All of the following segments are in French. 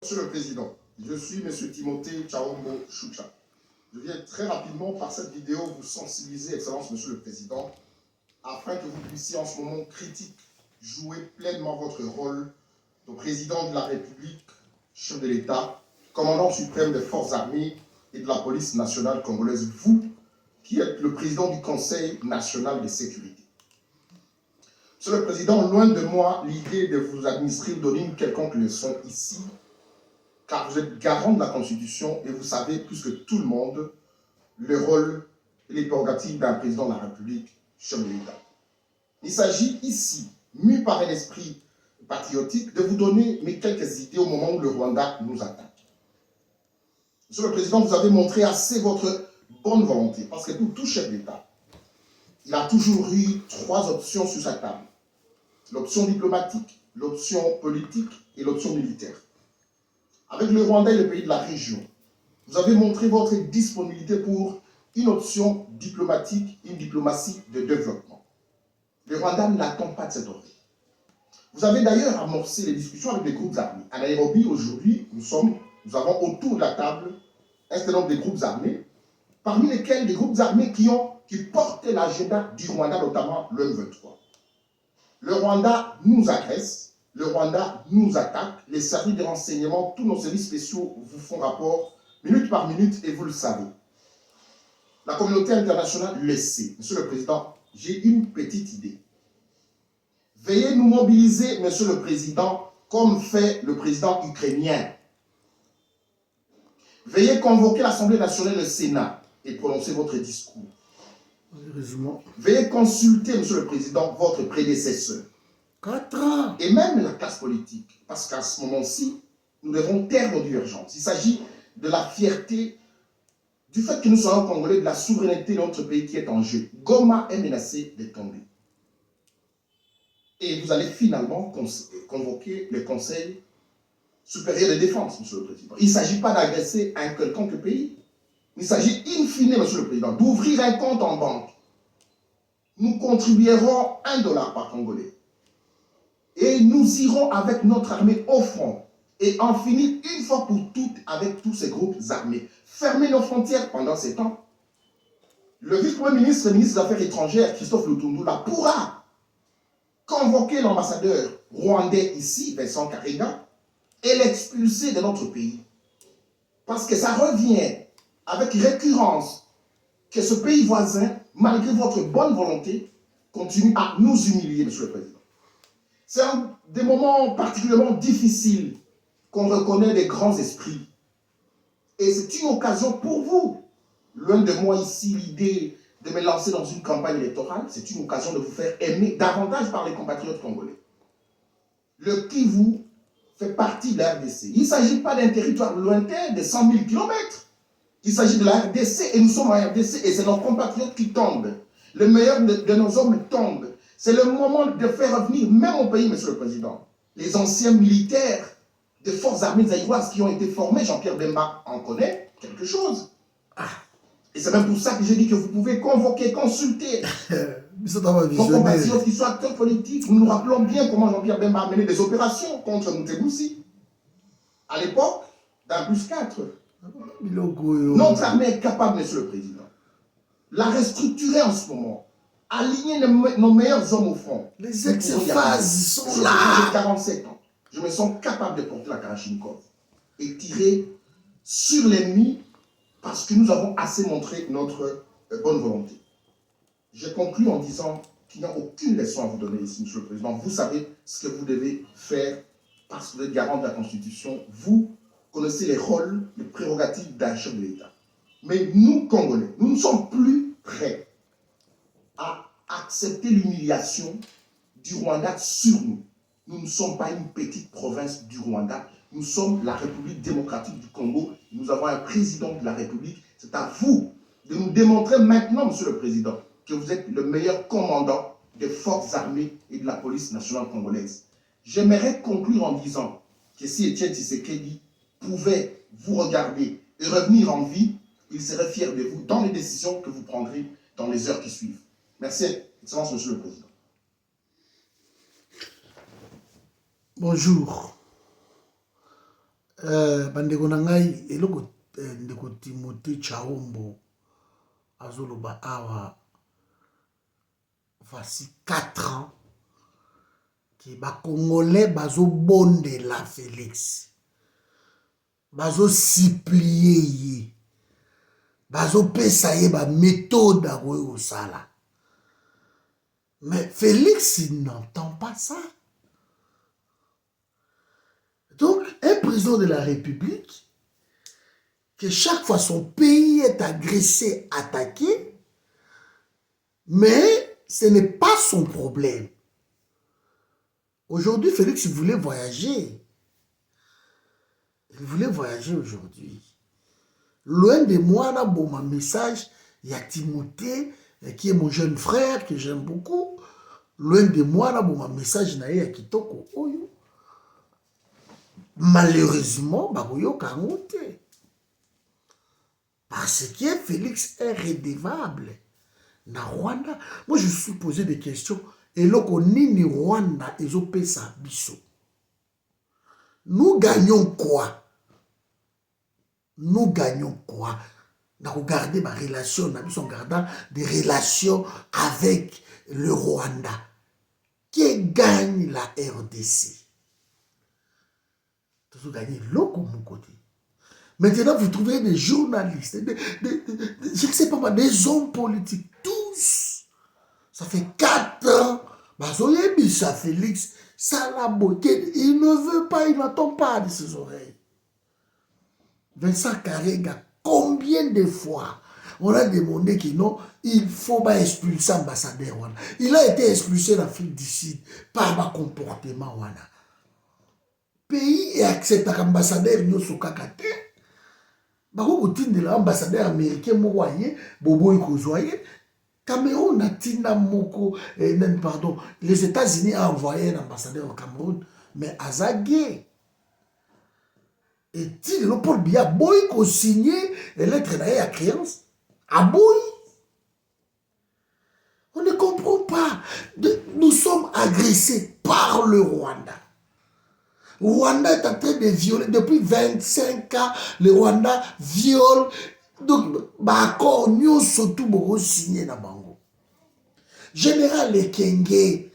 Monsieur le Président, je suis M. Timothée Tchaombo Choucha. Je viens très rapidement par cette vidéo vous sensibiliser, Excellence Monsieur le Président, afin que vous puissiez en ce moment critique jouer pleinement votre rôle de Président de la République, chef de l'État, commandant suprême des forces armées et de la police nationale congolaise, vous qui êtes le président du Conseil national de sécurité. Monsieur le Président, loin de moi l'idée de vous administrer ou donner une quelconque leçon ici, car vous êtes garant de la Constitution et vous savez plus que tout le monde le rôle et les prérogatives d'un président de la République, chef de l'État. Il s'agit ici, mu par un esprit patriotique, de vous donner mes quelques idées au moment où le Rwanda nous attaque. Monsieur le Président, vous avez montré assez votre bonne volonté, parce que pour tout chef d'État, il a toujours eu trois options sur sa table. L'option diplomatique, l'option politique et l'option militaire. Avec le Rwanda et les pays de la région, vous avez montré votre disponibilité pour une option diplomatique, une diplomatie de développement. Le Rwanda n'attend pas de cette oreille. Vous avez d'ailleurs amorcé les discussions avec les groupes armés. À Nairobi, aujourd'hui, nous avons autour de la table un certain nombre de groupes armés, parmi lesquels des groupes armés qui portaient l'agenda du Rwanda, notamment le M23. Le Rwanda nous agresse, le Rwanda nous attaque, les services de renseignement, tous nos services spéciaux vous font rapport minute par minute et vous le savez. La communauté internationale le sait. Monsieur le Président, j'ai une petite idée. Veuillez nous mobiliser, Monsieur le Président, comme fait le président ukrainien. Veuillez convoquer l'Assemblée nationale et le Sénat et prononcer votre discours. Veuillez consulter, Monsieur le Président, votre prédécesseur. 4 ans. Et même la classe politique. Parce qu'à ce moment-ci, nous devons taire nos divergences. Il s'agit de la fierté, du fait que nous soyons Congolais, de la souveraineté de notre pays qui est en jeu. Goma est menacé de tomber. Et vous allez finalement convoquer le Conseil supérieur de défense, Monsieur le Président. Il ne s'agit pas d'agresser un quelconque pays. Il s'agit, in fine, Monsieur le Président, d'ouvrir un compte en banque. Nous contribuerons $1 par Congolais. Et nous irons avec notre armée au front et en finir une fois pour toutes avec tous ces groupes armés. Fermer nos frontières pendant ces temps. Le vice-premier ministre et ministre des Affaires étrangères, Christophe Lutundula, pourra convoquer l'ambassadeur rwandais ici, Vincent Karega, et l'expulser de notre pays. Parce que ça revient avec récurrence que ce pays voisin, malgré votre bonne volonté, continue à nous humilier, Monsieur le Président. C'est des moments particulièrement difficiles qu'on reconnaît des grands esprits. Et c'est une occasion pour vous. Loin de moi ici l'idée de me lancer dans une campagne électorale, c'est une occasion de vous faire aimer davantage par les compatriotes congolais. Le Kivu fait partie de la RDC. Il ne s'agit pas d'un territoire lointain de 100 000 km. Il s'agit de la RDC et nous sommes en RDC et c'est nos compatriotes qui tombent. Le meilleur de nos hommes tombe. C'est le moment de faire revenir, même au pays, Monsieur le Président, les anciens militaires des forces armées zaïroises qui ont été formés. Jean-Pierre Bemba en connaît quelque chose. Et c'est même pour ça que j'ai dit que vous pouvez convoquer, consulter vos compatriotes qui sont acteurs politiques. Nous nous rappelons bien comment Jean-Pierre Bemba a mené des opérations contre Moutebousi. À l'époque, d'un plus 4. Notre armée est capable, Monsieur le Président, la restructurer en ce moment. Aligner nos meilleurs hommes au front. Les ex-phases sont là. J'ai 47 ans. Je me sens capable de porter la Kalachnikov et tirer sur l'ennemi parce que nous avons assez montré notre bonne volonté. Je conclue en disant qu'il n'y a aucune leçon à vous donner ici, Monsieur le Président. Vous savez ce que vous devez faire parce que vous êtes garant de la Constitution. Vous connaissez les rôles, les prérogatives d'un chef de l'État. Mais nous, Congolais, nous ne sommes plus prêts à accepter l'humiliation du Rwanda sur nous. Nous ne sommes pas une petite province du Rwanda. Nous sommes la République démocratique du Congo. Nous avons un président de la République. C'est à vous de nous démontrer maintenant, Monsieur le Président, que vous êtes le meilleur commandant des forces armées et de la police nationale congolaise. J'aimerais conclure en disant que si Étienne Tshisekedi pouvait vous regarder et revenir en vie, il serait fier de vous dans les décisions que vous prendrez dans les heures qui suivent. Merci, Excellence, Monsieur le Président. Bonjour. bandeko na ngai eloko ndeko Timothée Tshahombo azoloba awa voici 4 ans que Congolais bazobondela Félix, bazosiplier ye, bazopesa ye ba méthode akoki kosala. Mais Félix il n'entend pas ça. Donc, un président de la République, que chaque fois son pays est agressé, attaqué, mais ce n'est pas son problème. Aujourd'hui, Félix voulait voyager. Il voulait voyager aujourd'hui. Loin de moi, là, bon, mon message, il y a Timothée, qui est mon jeune frère, que j'aime beaucoup. Loin de moi, là, bon, mon message, il y a Kitoko Oyo. Malheureusement, parce que Félix est redevable. Na Rwanda, moi je suis posé des questions. Et là, ni Rwanda, ils ont payé ça, biso. Nous gagnons quoi? Nous gagnons quoi? Nous regardons ma relation, nous gardant des relations avec le Rwanda. Qui gagne la RDC? Vous gagnez l'eau comme mon côté. Maintenant, vous trouvez des journalistes, je ne sais pas, des hommes politiques, tous. Ça fait 4 ans. Ça, Félix, ça la beauté. Il ne veut pas, il n'entend pas de ses oreilles. Vincent Karega, combien de fois on a demandé qu'il non, il ne faut pas expulser l'ambassadeur. Il a été expulsé d'Afrique du Sud par ma comportement. Pays et accepte l'ambassadeur Nyoso Kakate. L'ambassadeur américain Mouaye, Bobo Ikozoye, Cameroun a tina moko, pardon, les États-Unis ont envoyé un ambassadeur au Cameroun, mais Azagé. Et il le Paul Biya, Boy ko signé les lettres à créance, à Boy. On ne comprend pas. Nous sommes agressés par le Rwanda. Rwanda est en train de violer, depuis 25 ans, le Rwanda viole. Donc, d'accord, nous surtout beaucoup signé dans Bango. Général Ekenge,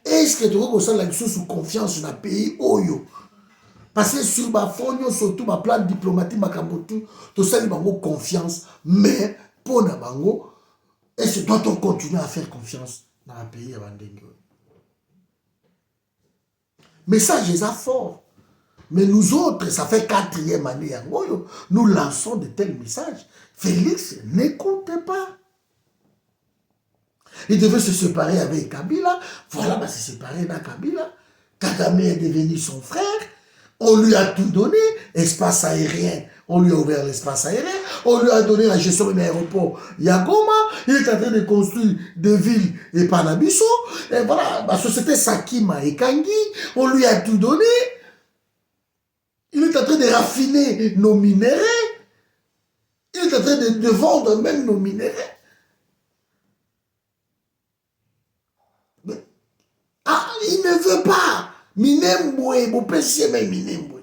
est-ce que tu veux que sous confiance dans le pays Oyo? Parce que sur ma fond, surtout ma plan diplomatique, ma kambotu, tout ça, il y confiance. Mais pour na Bango, est-ce que doit-on continuer à faire confiance dans le pays à Bandengo? Message est fort. Mais nous autres, ça fait 4e année, nous lançons de tels messages. Félix, n'écoutez pas. Il devait se séparer avec Kabila. Voilà, bah, se séparer avec Kabila. Kagame est devenu son frère. On lui a tout donné. Espace aérien. On lui a ouvert l'espace aérien. On lui a donné la gestion de l'aéroport Yagoma. Il est en train de construire des villes et Panabiso. Et voilà, la société Sakima et Kangi. On lui a tout donné. Il est en train de raffiner nos minéraux. Il est en train de vendre même nos minéraux. Mais, il ne veut pas. Minembwe, mon PC, mais Minembwe.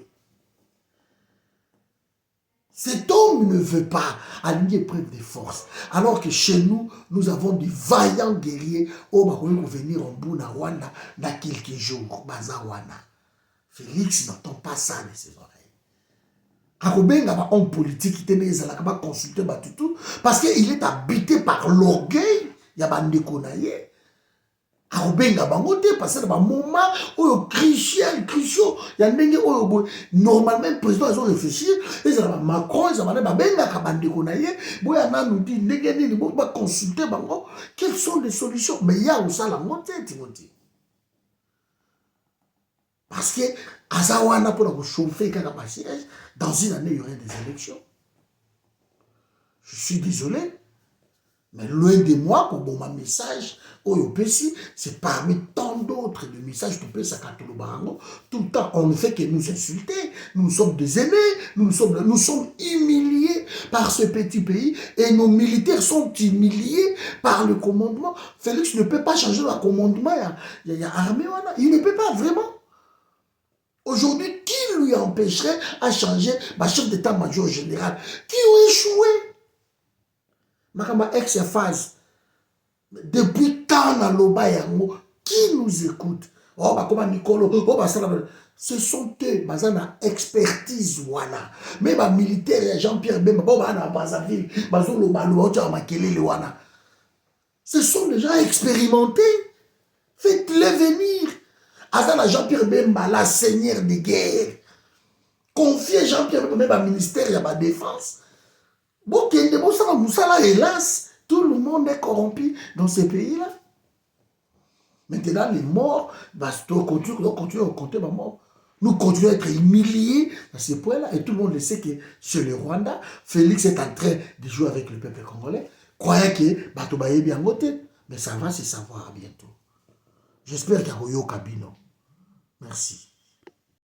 Cet homme ne veut pas aligner preuve de force. Alors que chez nous, nous avons des vaillants guerriers. Oh, bah, on va venir en bout na Rwanda dans quelques jours. Bazawana. Félix n'entend pas ça de ses oreilles. Akobenga ba homme politique qui tenait à la consulter Batutu parce qu'il est habité par l'orgueil. Il y a bandeko na ye. Akobenga bangote parce que dans un moment où crucial, il y a ndenge où normalement le président ils ont réfléchi et ça va Macron ils ont demandé benga ka bandeko na ye. Boya na nous dit ndenge ni ba consulter bango quelles sont les solutions mais il y a aussi la montée Timothée. Parce que Azawana pour chauffer dans une année il y aurait des élections. Je suis désolé, mais loin de moi pour mon message au PC, c'est parmi tant d'autres de messages que tout le temps on ne fait que nous insulter, nous sommes des aînés, nous sommes humiliés par ce petit pays et nos militaires sont humiliés par le commandement. Félix ne peut pas changer le commandement, il y a armée, il ne peut pas vraiment. Aujourd'hui, qui lui empêcherait à changer ma chef d'état-major général qui ont échoué? Makama ex-phase. Depuis quand dans l'Oba Yango, qui nous écoute? Oh, bah, comme Nicolo, oh, bah, ça, ce sont eux, bah, ça, na expertise, wana. Mais, bah, militaire, Jean-Pierre Bemba, bah, bah, na Brazzaville, bah, zolo, bah, lo, bah, Makelele, wana. Ce sont des gens expérimentés. Faites-les venir. Azana Jean-Pierre Bemba, la seigneur de guerre. Confiez Jean-Pierre Bemba au ministère de la Défense. Bon, hélas, tout le monde est corrompu dans ces pays-là. Maintenant, les morts, bah, on continue à compter les morts. Nous continuons à être humiliés à ce point-là. Et tout le monde le sait que chez le Rwanda, Félix est en train de jouer avec le peuple congolais. Croyant que Batoba est bien voté. Mais ça va se savoir bientôt. J'espère qu'il y a Oyo Kabino. Merci.